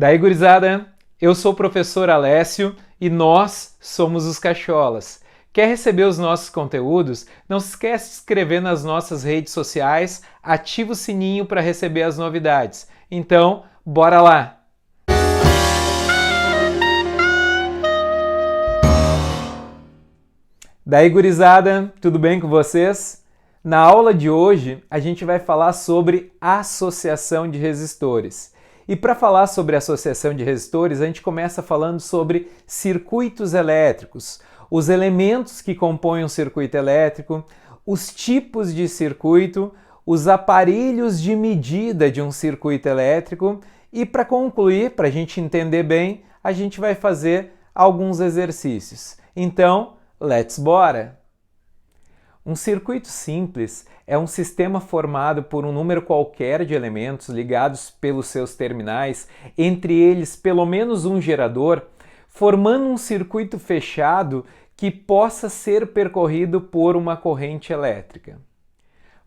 Daí, gurizada, eu sou o professor Alessio e nós somos os Cacholas. Quer receber os nossos conteúdos? Não se esquece de se inscrever nas nossas redes sociais, ativa o sininho para receber as novidades. Então, bora lá! Daí, gurizada, tudo bem com vocês? Na aula de hoje, a gente vai falar sobre associação de resistores. E para falar sobre associação de resistores, a gente começa falando sobre circuitos elétricos, os elementos que compõem um circuito elétrico, os tipos de circuito, os aparelhos de medida de um circuito elétrico e para concluir, para a gente entender bem, a gente vai fazer alguns exercícios. Então, let's bora! Um circuito simples é um sistema formado por um número qualquer de elementos ligados pelos seus terminais, entre eles pelo menos um gerador, formando um circuito fechado que possa ser percorrido por uma corrente elétrica.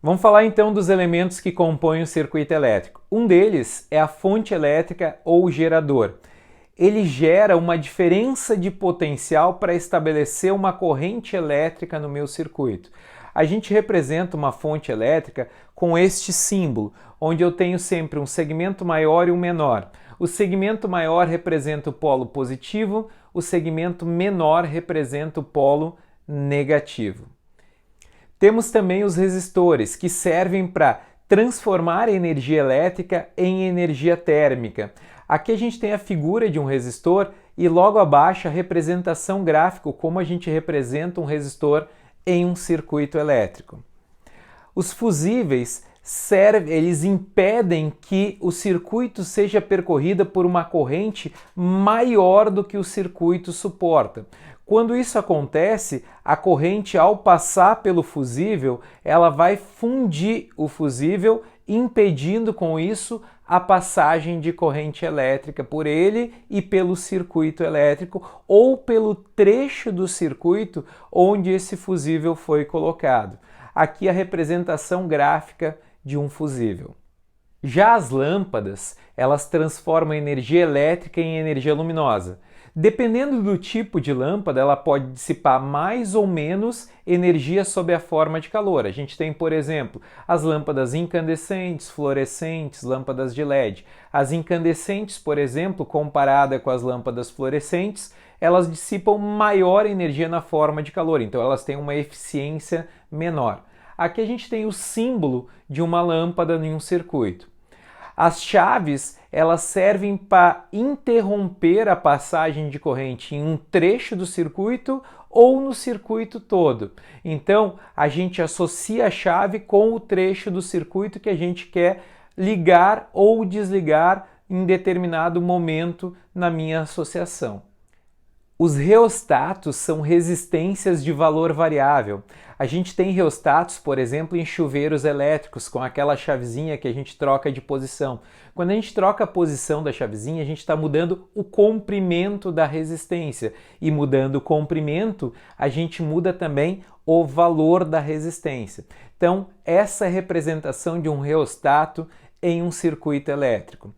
Vamos falar então dos elementos que compõem o circuito elétrico. Um deles é a fonte elétrica ou gerador. Ele gera uma diferença de potencial para estabelecer uma corrente elétrica no meu circuito. A gente representa uma fonte elétrica com este símbolo, onde eu tenho sempre um segmento maior e um menor. O segmento maior representa o polo positivo, o segmento menor representa o polo negativo. Temos também os resistores, que servem para transformar a energia elétrica em energia térmica. Aqui a gente tem a figura de um resistor e logo abaixo a representação gráfica, como a gente representa um resistor em um circuito elétrico. Os fusíveis eles impedem que o circuito seja percorrido por uma corrente maior do que o circuito suporta. Quando isso acontece, a corrente, ao passar pelo fusível, ela vai fundir o fusível, impedindo com isso a passagem de corrente elétrica por ele e pelo circuito elétrico ou pelo trecho do circuito onde esse fusível foi colocado. Aqui a representação gráfica de um fusível. Já as lâmpadas, elas transformam energia elétrica em energia luminosa. Dependendo do tipo de lâmpada, ela pode dissipar mais ou menos energia sob a forma de calor. A gente tem, por exemplo, as lâmpadas incandescentes, fluorescentes, lâmpadas de LED. As incandescentes, por exemplo, comparada com as lâmpadas fluorescentes, elas dissipam maior energia na forma de calor, então elas têm uma eficiência menor. Aqui a gente tem o símbolo de uma lâmpada em um circuito. As chaves, elas servem para interromper a passagem de corrente em um trecho do circuito ou no circuito todo. Então, a gente associa a chave com o trecho do circuito que a gente quer ligar ou desligar em determinado momento na minha associação. Os reostatos são resistências de valor variável. A gente tem reostatos, por exemplo, em chuveiros elétricos, com aquela chavezinha que a gente troca de posição. Quando a gente troca a posição da chavezinha, a gente está mudando o comprimento da resistência. E mudando o comprimento, a gente muda também o valor da resistência. Então, essa é a representação de um reostato em um circuito elétrico.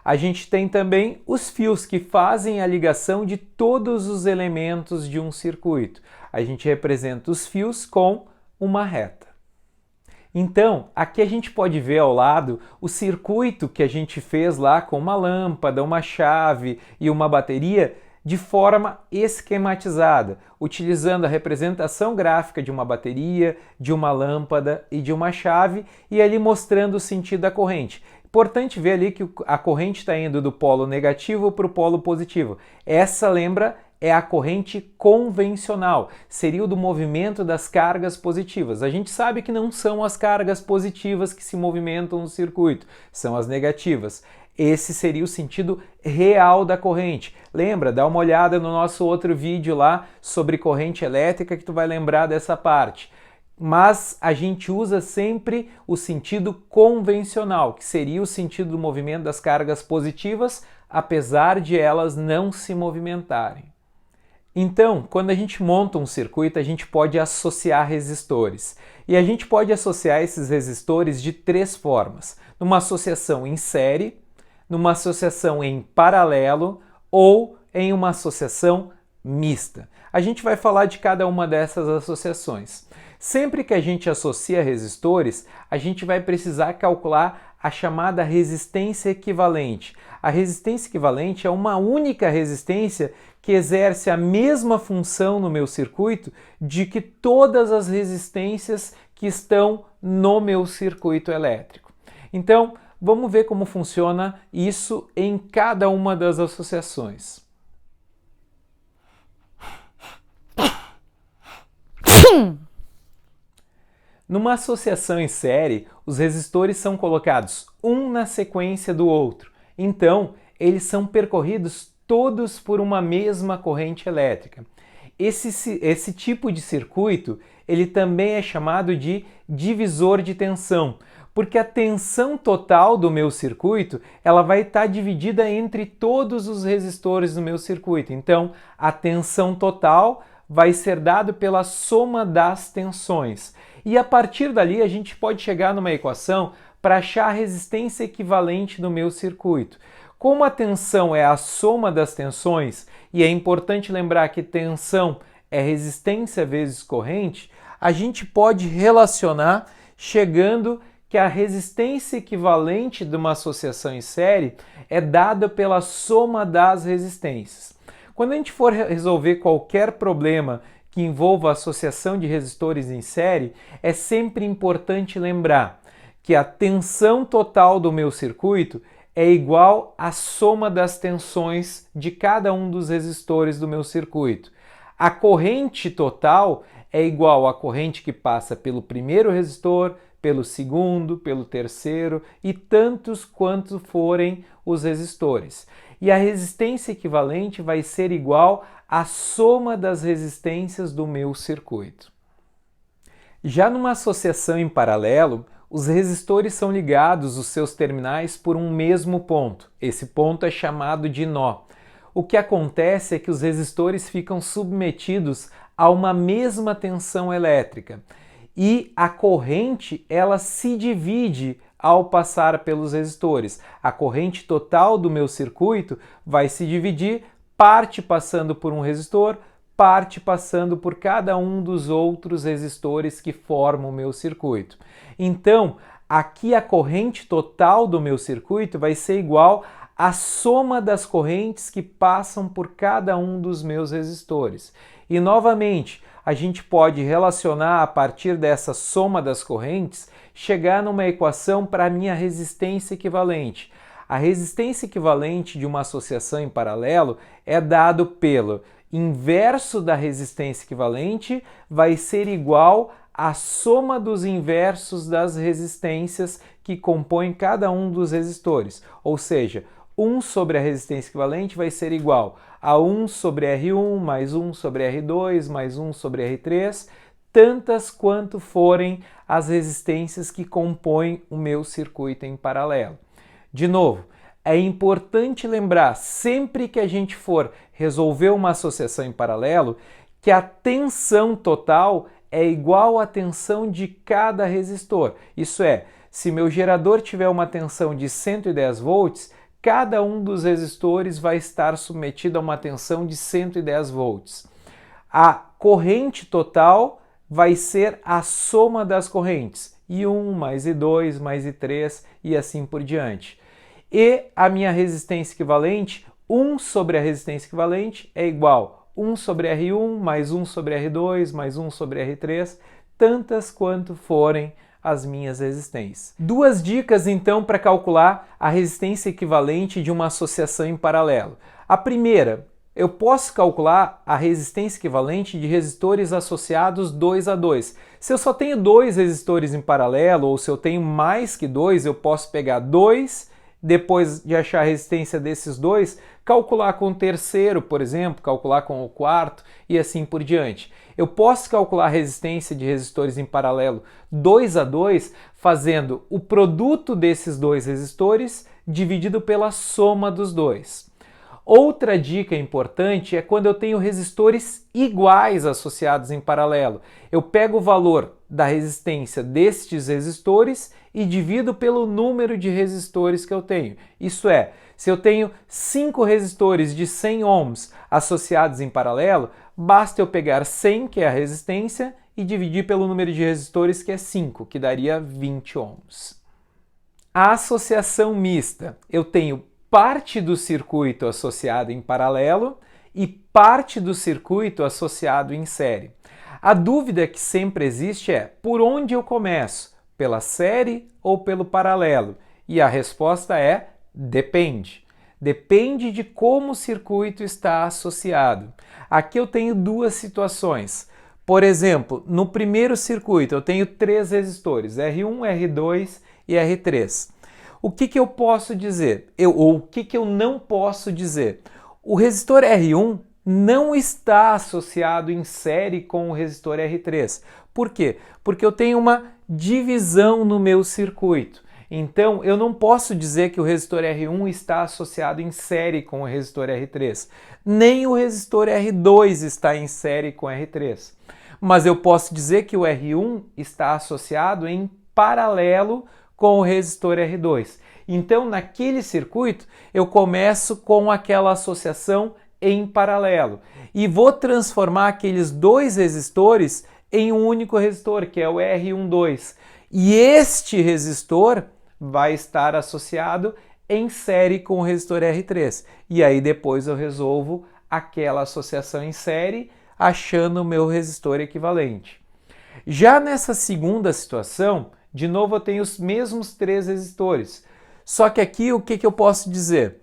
A gente tem também os fios que fazem a ligação de todos os elementos de um circuito. A gente representa os fios com uma reta. Então, aqui a gente pode ver ao lado o circuito que a gente fez lá com uma lâmpada, uma chave e uma bateria de forma esquematizada, utilizando a representação gráfica de uma bateria, de uma lâmpada e de uma chave e ali mostrando o sentido da corrente. Importante ver ali que a corrente está indo do polo negativo para o polo positivo. Essa, lembra, é a corrente convencional, seria o do movimento das cargas positivas. A gente sabe que não são as cargas positivas que se movimentam no circuito, são as negativas. Esse seria o sentido real da corrente. Lembra? Dá uma olhada no nosso outro vídeo lá sobre corrente elétrica que tu vai lembrar dessa parte. Mas a gente usa sempre o sentido convencional, que seria o sentido do movimento das cargas positivas, apesar de elas não se movimentarem. Então, quando a gente monta um circuito, a gente pode associar resistores. E a gente pode associar esses resistores de três formas. Numa associação em série, numa associação em paralelo ou em uma associação mista. A gente vai falar de cada uma dessas associações. Sempre que a gente associa resistores, a gente vai precisar calcular a chamada resistência equivalente. A resistência equivalente é uma única resistência que exerce a mesma função no meu circuito de que todas as resistências que estão no meu circuito elétrico. Então, vamos ver como funciona isso em cada uma das associações. Numa associação em série, os resistores são colocados um na sequência do outro. Então, eles são percorridos todos por uma mesma corrente elétrica. Esse tipo de circuito, ele também é chamado de divisor de tensão, porque a tensão total do meu circuito, ela vai estar dividida entre todos os resistores do meu circuito. Então, a tensão total vai ser dada pela soma das tensões. E a partir dali a gente pode chegar numa equação para achar a resistência equivalente do meu circuito. Como a tensão é a soma das tensões, e é importante lembrar que tensão é resistência vezes corrente, a gente pode relacionar chegando que a resistência equivalente de uma associação em série é dada pela soma das resistências. Quando a gente for resolver qualquer problema que envolva a associação de resistores em série, é sempre importante lembrar que a tensão total do meu circuito é igual à soma das tensões de cada um dos resistores do meu circuito. A corrente total é igual à corrente que passa pelo primeiro resistor, pelo segundo, pelo terceiro e tantos quanto forem os resistores. E a resistência equivalente vai ser igual à soma das resistências do meu circuito. Já numa associação em paralelo, os resistores são ligados os seus terminais por um mesmo ponto. Esse ponto é chamado de nó. O que acontece é que os resistores ficam submetidos a uma mesma tensão elétrica e a corrente ela se divide ao passar pelos resistores. A corrente total do meu circuito vai se dividir, parte passando por um resistor, parte passando por cada um dos outros resistores que formam o meu circuito. Então, aqui a corrente total do meu circuito vai ser igual à soma das correntes que passam por cada um dos meus resistores. E novamente, a gente pode relacionar a partir dessa soma das correntes, chegar numa equação para a minha resistência equivalente. A resistência equivalente de uma associação em paralelo é dado pelo inverso da resistência equivalente vai ser igual à soma dos inversos das resistências que compõem cada um dos resistores. Ou seja, 1 sobre a resistência equivalente vai ser igual a 1 sobre R1 mais 1 sobre R2 mais 1 sobre R3, tantas quanto forem as resistências que compõem o meu circuito em paralelo. De novo, é importante lembrar, sempre que a gente for resolver uma associação em paralelo, que a tensão total é igual à tensão de cada resistor. Isso é, se meu gerador tiver uma tensão de 110 volts, cada um dos resistores vai estar submetido a uma tensão de 110 volts. A corrente total vai ser a soma das correntes, I1 mais I2 mais I3 e assim por diante. E a minha resistência equivalente, 1 sobre a resistência equivalente é igual a 1 sobre R1 mais 1 sobre R2 mais 1 sobre R3, tantas quanto forem as minhas resistências. Duas dicas então para calcular a resistência equivalente de uma associação em paralelo. A primeira, eu posso calcular a resistência equivalente de resistores associados 2 a 2. Se eu só tenho 2 resistores em paralelo ou se eu tenho mais que 2, eu posso pegar 2, depois de achar a resistência desses 2, calcular com o terceiro, por exemplo, calcular com o quarto e assim por diante. Eu posso calcular a resistência de resistores em paralelo 2 a 2 fazendo o produto desses dois resistores dividido pela soma dos dois. Outra dica importante é quando eu tenho resistores iguais associados em paralelo. Eu pego o valor da resistência destes resistores e divido pelo número de resistores que eu tenho. Isso é, se eu tenho 5 resistores de 100 ohms associados em paralelo, basta eu pegar 100, que é a resistência, e dividir pelo número de resistores, que é 5, que daria 20 ohms. A associação mista, eu tenho parte do circuito associado em paralelo e parte do circuito associado em série. A dúvida que sempre existe é: por onde eu começo? Pela série ou pelo paralelo? E a resposta é: depende. Depende de como o circuito está associado. Aqui eu tenho duas situações. Por exemplo, no primeiro circuito eu tenho 3 resistores, R1, R2 e R3. O que eu posso dizer? Ou o que eu não posso dizer? O resistor R1 não está associado em série com o resistor R3. Por quê? Porque eu tenho uma divisão no meu circuito. Então, eu não posso dizer que o resistor R1 está associado em série com o resistor R3. Nem o resistor R2 está em série com o R3. Mas eu posso dizer que o R1 está associado em paralelo com o resistor R2. Então, naquele circuito, eu começo com aquela associação em paralelo e vou transformar aqueles 2 resistores em um único resistor, que é o R12. E este resistor vai estar associado em série com o resistor R3. E aí depois eu resolvo aquela associação em série, achando o meu resistor equivalente. Já nessa segunda situação, de novo eu tenho os mesmos 3 resistores. Só que aqui o que eu posso dizer?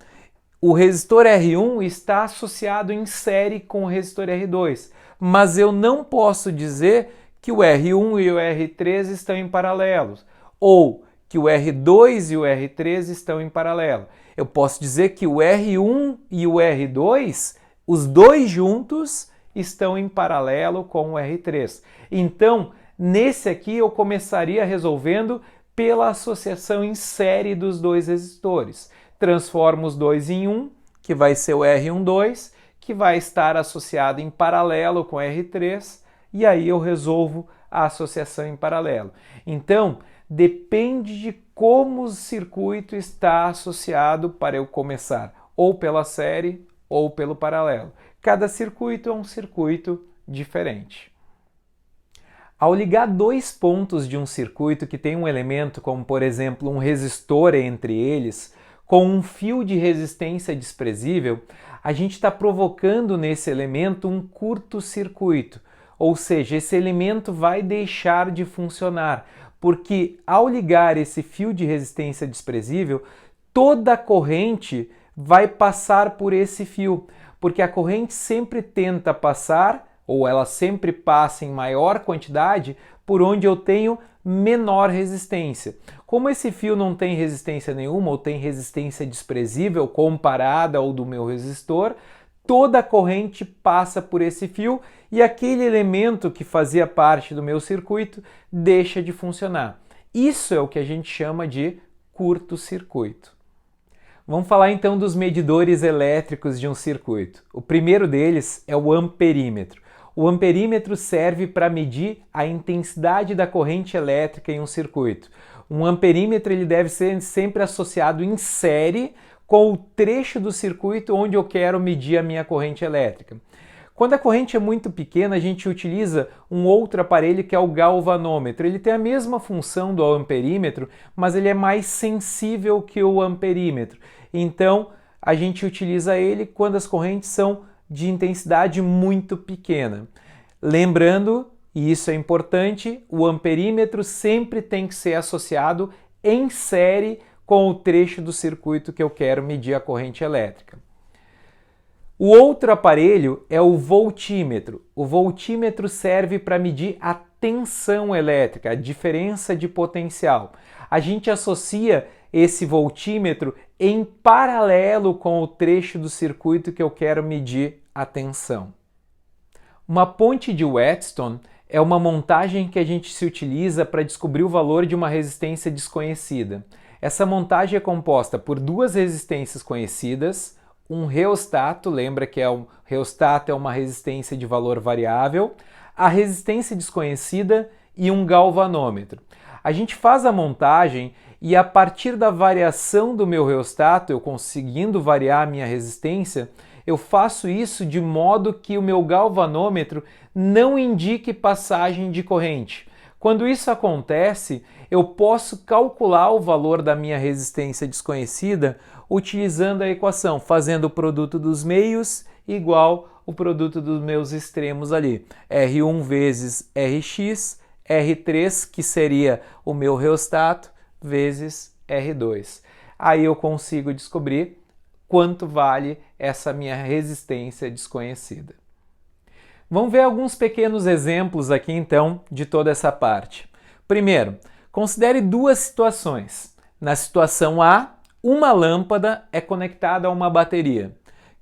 O resistor R1 está associado em série com o resistor R2, mas eu não posso dizer que o R1 e o R3 estão em paralelo, ou que o R2 e o R3 estão em paralelo. Eu posso dizer que o R1 e o R2, os dois juntos, estão em paralelo com o R3. Então, nesse aqui eu começaria resolvendo pela associação em série dos 2 resistores. Transformo os 2 em 1, que vai ser o R12, que vai estar associado em paralelo com o R3, e aí eu resolvo a associação em paralelo. Então, depende de como o circuito está associado para eu começar, ou pela série ou pelo paralelo. Cada circuito é um circuito diferente. Ao ligar 2 pontos de um circuito que tem um elemento, como por exemplo um resistor entre eles, com um fio de resistência desprezível, a gente está provocando nesse elemento um curto-circuito, ou seja, esse elemento vai deixar de funcionar, porque ao ligar esse fio de resistência desprezível, toda a corrente vai passar por esse fio, porque a corrente sempre tenta passar, ou ela sempre passa em maior quantidade, por onde eu tenho menor resistência. Como esse fio não tem resistência nenhuma, ou tem resistência desprezível comparada ao do meu resistor, toda a corrente passa por esse fio e aquele elemento que fazia parte do meu circuito deixa de funcionar. Isso é o que a gente chama de curto-circuito. Vamos falar então dos medidores elétricos de um circuito. O primeiro deles é o amperímetro. O amperímetro serve para medir a intensidade da corrente elétrica em um circuito. Um amperímetro ele deve ser sempre associado em série com o trecho do circuito onde eu quero medir a minha corrente elétrica. Quando a corrente é muito pequena, a gente utiliza um outro aparelho que é o galvanômetro. Ele tem a mesma função do amperímetro, mas ele é mais sensível que o amperímetro. Então, a gente utiliza ele quando as correntes são de intensidade muito pequena. Lembrando, e isso é importante, o amperímetro sempre tem que ser associado em série com o trecho do circuito que eu quero medir a corrente elétrica. O outro aparelho é o voltímetro. O voltímetro serve para medir a tensão elétrica, a diferença de potencial. A gente associa esse voltímetro em paralelo com o trecho do circuito que eu quero medir a tensão. Uma ponte de Wheatstone é uma montagem que a gente se utiliza para descobrir o valor de uma resistência desconhecida. Essa montagem é composta por 2 resistências conhecidas, um reostato, lembra que um reostato é uma resistência de valor variável, a resistência desconhecida e um galvanômetro. A gente faz a montagem e a partir da variação do meu reostato, eu conseguindo variar a minha resistência, eu faço isso de modo que o meu galvanômetro não indique passagem de corrente. Quando isso acontece, eu posso calcular o valor da minha resistência desconhecida utilizando a equação, fazendo o produto dos meios igual o produto dos meus extremos ali. R1 vezes Rx, R3, que seria o meu reostato, vezes R2. Aí eu consigo descobrir quanto vale essa minha resistência desconhecida. Vamos ver alguns pequenos exemplos aqui então de toda essa parte. Primeiro, considere duas situações. Na situação A, uma lâmpada é conectada a uma bateria,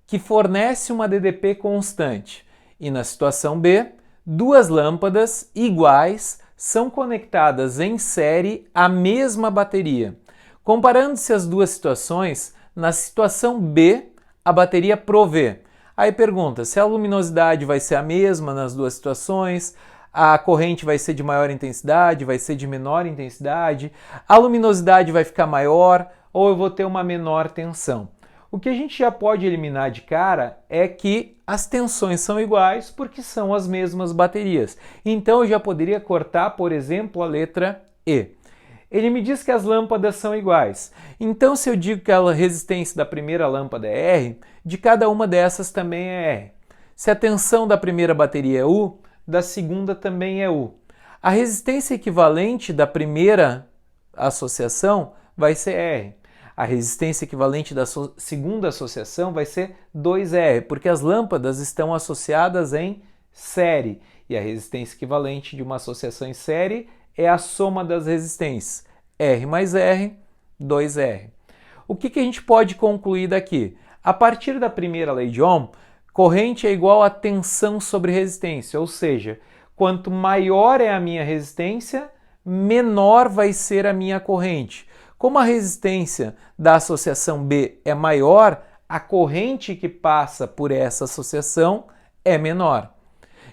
que fornece uma DDP constante. E na situação B, duas lâmpadas iguais são conectadas em série à mesma bateria. Comparando-se as duas situações, na situação B, a bateria provê. Aí pergunta se a luminosidade vai ser a mesma nas duas situações, a corrente vai ser de maior intensidade, vai ser de menor intensidade, a luminosidade vai ficar maior ou eu vou ter uma menor tensão. O que a gente já pode eliminar de cara é que as tensões são iguais porque são as mesmas baterias. Então eu já poderia cortar, por exemplo, a letra E. Ele me diz que as lâmpadas são iguais. Então, se eu digo que a resistência da primeira lâmpada é R, de cada uma dessas também é R. Se a tensão da primeira bateria é U, da segunda também é U. A resistência equivalente da primeira associação vai ser R. A resistência equivalente da segunda associação vai ser 2R, porque as lâmpadas estão associadas em série. E a resistência equivalente de uma associação em série é a soma das resistências. R mais R, 2R. O que a gente pode concluir daqui? A partir da primeira lei de Ohm, corrente é igual a tensão sobre resistência, ou seja, quanto maior é a minha resistência, menor vai ser a minha corrente. Como a resistência da associação B é maior, a corrente que passa por essa associação é menor.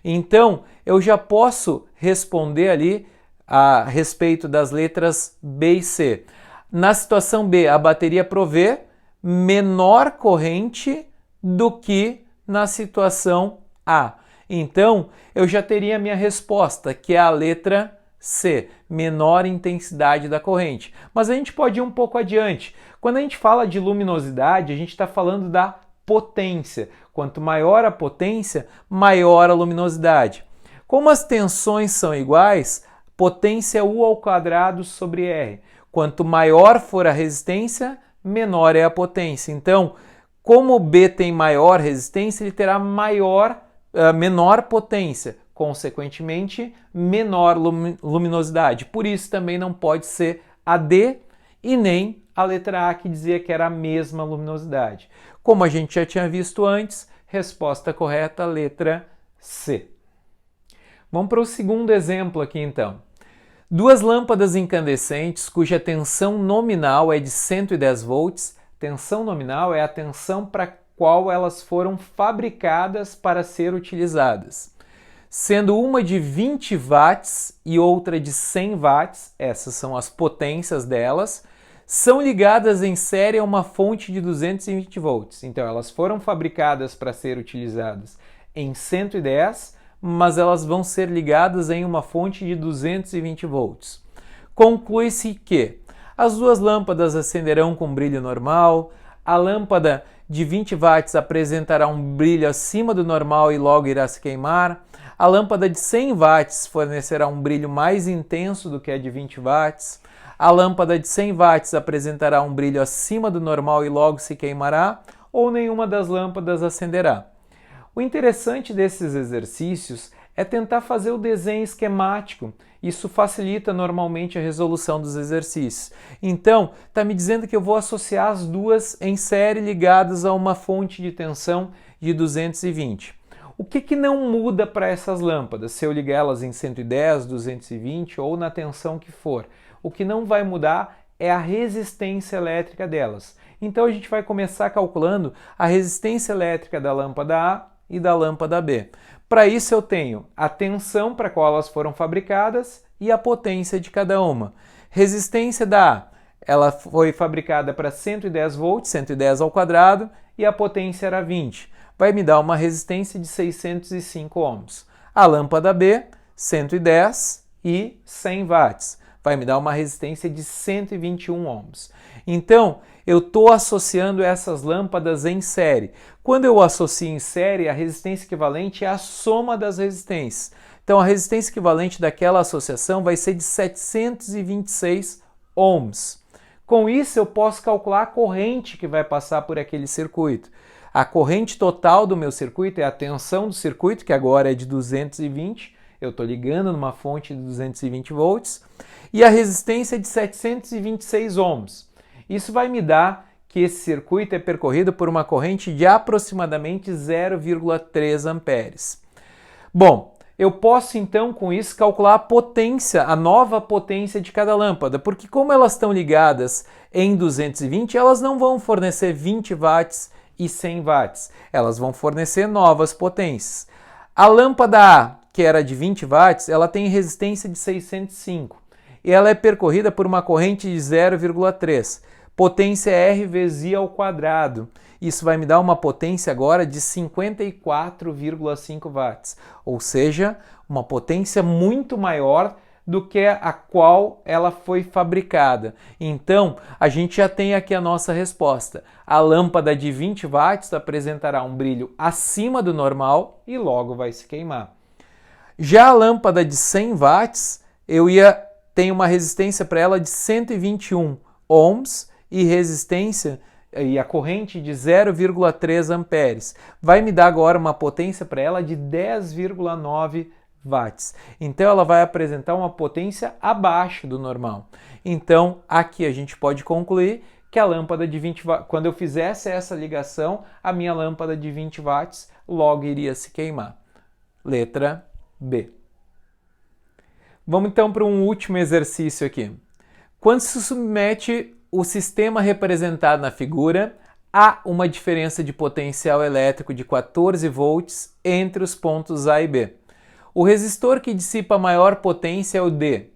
Então, eu já posso responder ali a respeito das letras B e C. Na situação B, a bateria provê menor corrente do que na situação A. Então, eu já teria a minha resposta, que é a letra C, menor intensidade da corrente. Mas a gente pode ir um pouco adiante. Quando a gente fala de luminosidade, a gente está falando da potência. Quanto maior a potência, maior a luminosidade. Como as tensões são iguais, potência é U ao quadrado sobre R. Quanto maior for a resistência, menor é a potência. Então, como o B tem maior resistência, ele terá menor potência. Consequentemente, menor luminosidade. Por isso também não pode ser a D e nem a letra A, que dizia que era a mesma luminosidade. Como a gente já tinha visto antes, resposta correta, letra C. Vamos para o segundo exemplo aqui então. Duas lâmpadas incandescentes cuja tensão nominal é de 110 volts. Tensão nominal é a tensão para qual elas foram fabricadas para ser utilizadas. Sendo uma de 20 watts e outra de 100 watts, essas são as potências delas, são ligadas em série a uma fonte de 220 volts. Então elas foram fabricadas para ser utilizadas em 110, mas elas vão ser ligadas em uma fonte de 220 volts. Conclui-se que as duas lâmpadas acenderão com brilho normal, a lâmpada de 20 watts apresentará um brilho acima do normal e logo irá se queimar, a lâmpada de 100 watts fornecerá um brilho mais intenso do que a de 20 watts, a lâmpada de 100 watts apresentará um brilho acima do normal e logo se queimará, ou nenhuma das lâmpadas acenderá. O interessante desses exercícios é tentar fazer o desenho esquemático. Isso facilita normalmente a resolução dos exercícios. Então, está me dizendo que eu vou associar as duas em série ligadas a uma fonte de tensão de 220. O que não muda para essas lâmpadas, se eu ligar elas em 110, 220 ou na tensão que for? O que não vai mudar é a resistência elétrica delas. Então a gente vai começar calculando a resistência elétrica da lâmpada A e da lâmpada B. Para isso eu tenho a tensão para a qual elas foram fabricadas e a potência de cada uma. Resistência da A, ela foi fabricada para 110 volts, 110 ao quadrado, e a potência era 20. Vai me dar uma resistência de 605 ohms. A lâmpada B, 110 e 100 watts. Vai me dar uma resistência de 121 ohms. Então, eu estou associando essas lâmpadas em série. Quando eu associo em série, a resistência equivalente é a soma das resistências. Então, a resistência equivalente daquela associação vai ser de 726 ohms. Com isso, eu posso calcular a corrente que vai passar por aquele circuito. A corrente total do meu circuito é a tensão do circuito, que agora é de 220. Eu estou ligando numa fonte de 220 volts. E a resistência é de 726 ohms. Isso vai me dar que esse circuito é percorrido por uma corrente de aproximadamente 0,3 amperes. Bom, eu posso então com isso calcular a potência, a nova potência de cada lâmpada, porque como elas estão ligadas em 220, elas não vão fornecer 20 watts e 100 watts, elas vão fornecer novas potências. A lâmpada A, que era de 20 watts, ela tem resistência de 605 e ela é percorrida por uma corrente de 0,3. Potência R vezes I ao quadrado. Isso vai me dar uma potência agora de 54,5 watts, ou seja, uma potência muito maior do que a qual ela foi fabricada. Então, a gente já tem aqui a nossa resposta. A lâmpada de 20 watts apresentará um brilho acima do normal e logo vai se queimar. Já a lâmpada de 100 watts, ter uma resistência para ela de 121 ohms e resistência e a corrente de 0,3 amperes. Vai me dar agora uma potência para ela de 10,9 watts. Então ela vai apresentar uma potência abaixo do normal. Então aqui a gente pode concluir que a lâmpada de 20 watts, quando eu fizesse essa ligação, a minha lâmpada de 20 watts logo iria se queimar. Letra B. Vamos então para um último exercício aqui. Quando se submete o sistema representado na figura, há uma diferença de potencial elétrico de 14 volts entre os pontos A e B. O resistor que dissipa maior potência é o D.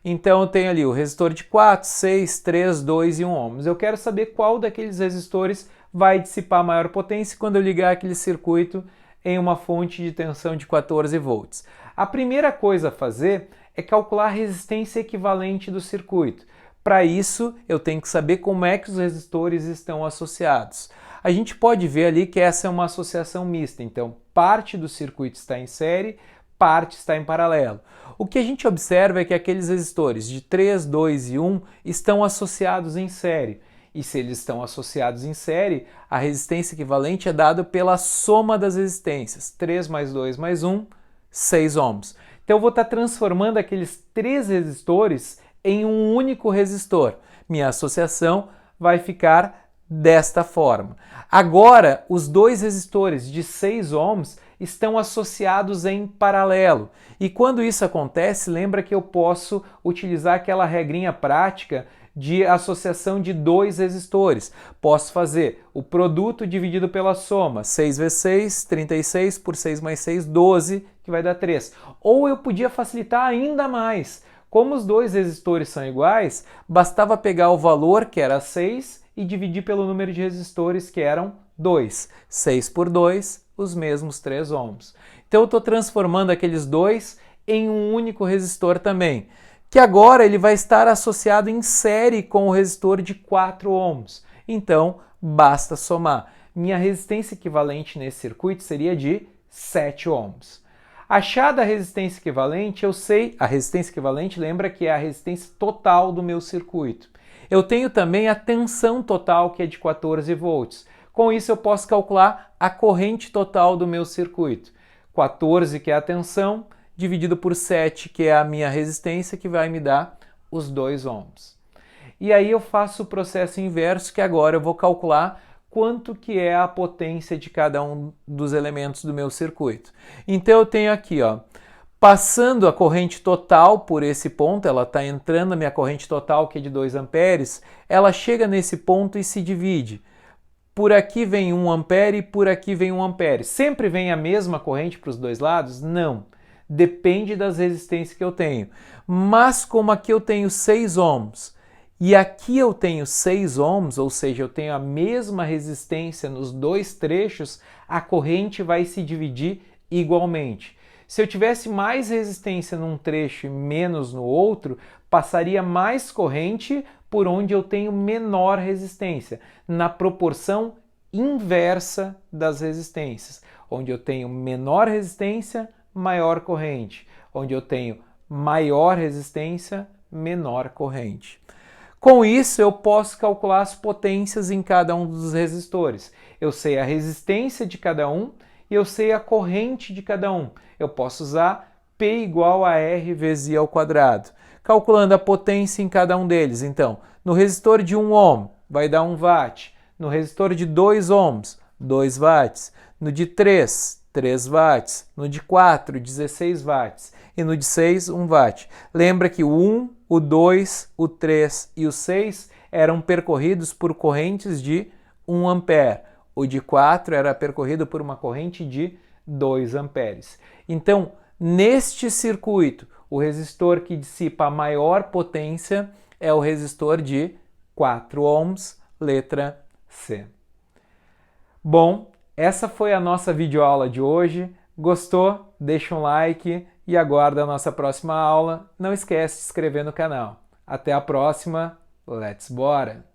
Então eu tenho ali o resistor de 4, 6, 3, 2 e 1 ohms. Eu quero saber qual daqueles resistores vai dissipar maior potência quando eu ligar aquele circuito em uma fonte de tensão de 14 volts. A primeira coisa a fazer é calcular a resistência equivalente do circuito. Para isso, eu tenho que saber como é que os resistores estão associados. A gente pode ver ali que essa é uma associação mista, então parte do circuito está em série, parte está em paralelo. O que a gente observa é que aqueles resistores de 3, 2 e 1 estão associados em série. E se eles estão associados em série, a resistência equivalente é dada pela soma das resistências. 3 mais 2 mais 1, 6 ohms. Então eu vou estar transformando aqueles 3 resistores em um único resistor. Minha associação vai ficar desta forma. Agora, os 2 resistores de 6 ohms estão associados em paralelo. E quando isso acontece, lembra que eu posso utilizar aquela regrinha prática de associação de 2 resistores. Posso fazer o produto dividido pela soma, 6 vezes 6, 36, por 6 mais 6, 12, que vai dar 3. Ou eu podia facilitar ainda mais. Como os 2 resistores são iguais, bastava pegar o valor, que era 6, e dividir pelo número de resistores, que eram 2. 6 por 2, os mesmos 3 ohms. Então eu estou transformando aqueles 2 em um único resistor também, que agora ele vai estar associado em série com o resistor de 4 ohms. Então, basta somar. Minha resistência equivalente nesse circuito seria de 7 ohms. Achada a resistência equivalente, eu sei, a resistência equivalente lembra que é a resistência total do meu circuito. Eu tenho também a tensão total, que é de 14 volts. Com isso eu posso calcular a corrente total do meu circuito. 14, que é a tensão, dividido por 7, que é a minha resistência, que vai me dar os 2 ohms. E aí eu faço o processo inverso, que agora eu vou calcular quanto que é a potência de cada um dos elementos do meu circuito. Então eu tenho aqui, ó, Passando a corrente total por esse ponto, ela está entrando na minha corrente total, que é de 2 amperes, ela chega nesse ponto e se divide. Por aqui vem 1 ampere e por aqui vem 1 ampere. Sempre vem a mesma corrente para os dois lados? Não. Depende das resistências que eu tenho. Mas como aqui eu tenho 6 ohms e aqui eu tenho 6 ohms, ou seja, eu tenho a mesma resistência nos dois trechos, a corrente vai se dividir igualmente. Se eu tivesse mais resistência num trecho e menos no outro, passaria mais corrente por onde eu tenho menor resistência, na proporção inversa das resistências. Onde eu tenho menor resistência, maior corrente. Onde eu tenho maior resistência, menor corrente. Com isso, eu posso calcular as potências em cada um dos resistores. Eu sei a resistência de cada um e eu sei a corrente de cada um. Eu posso usar P igual a R vezes I ao quadrado. Calculando a potência em cada um deles. Então, no resistor de 1 ohm, vai dar 1 watt. No resistor de 2 ohms, 2 watts. No de 3, 3 watts. No de 4, 16 watts. E no de 6, 1 watt. Lembra que o 1, o 2, o 3 e o 6 eram percorridos por correntes de 1 ampere. O de 4 era percorrido por uma corrente de 2 amperes. Então, neste circuito, o resistor que dissipa a maior potência é o resistor de 4 ohms, letra C. Bom, essa foi a nossa videoaula de hoje. Gostou? Deixa um like e aguarda a nossa próxima aula. Não esquece de se inscrever no canal. Até a próxima. Let's bora!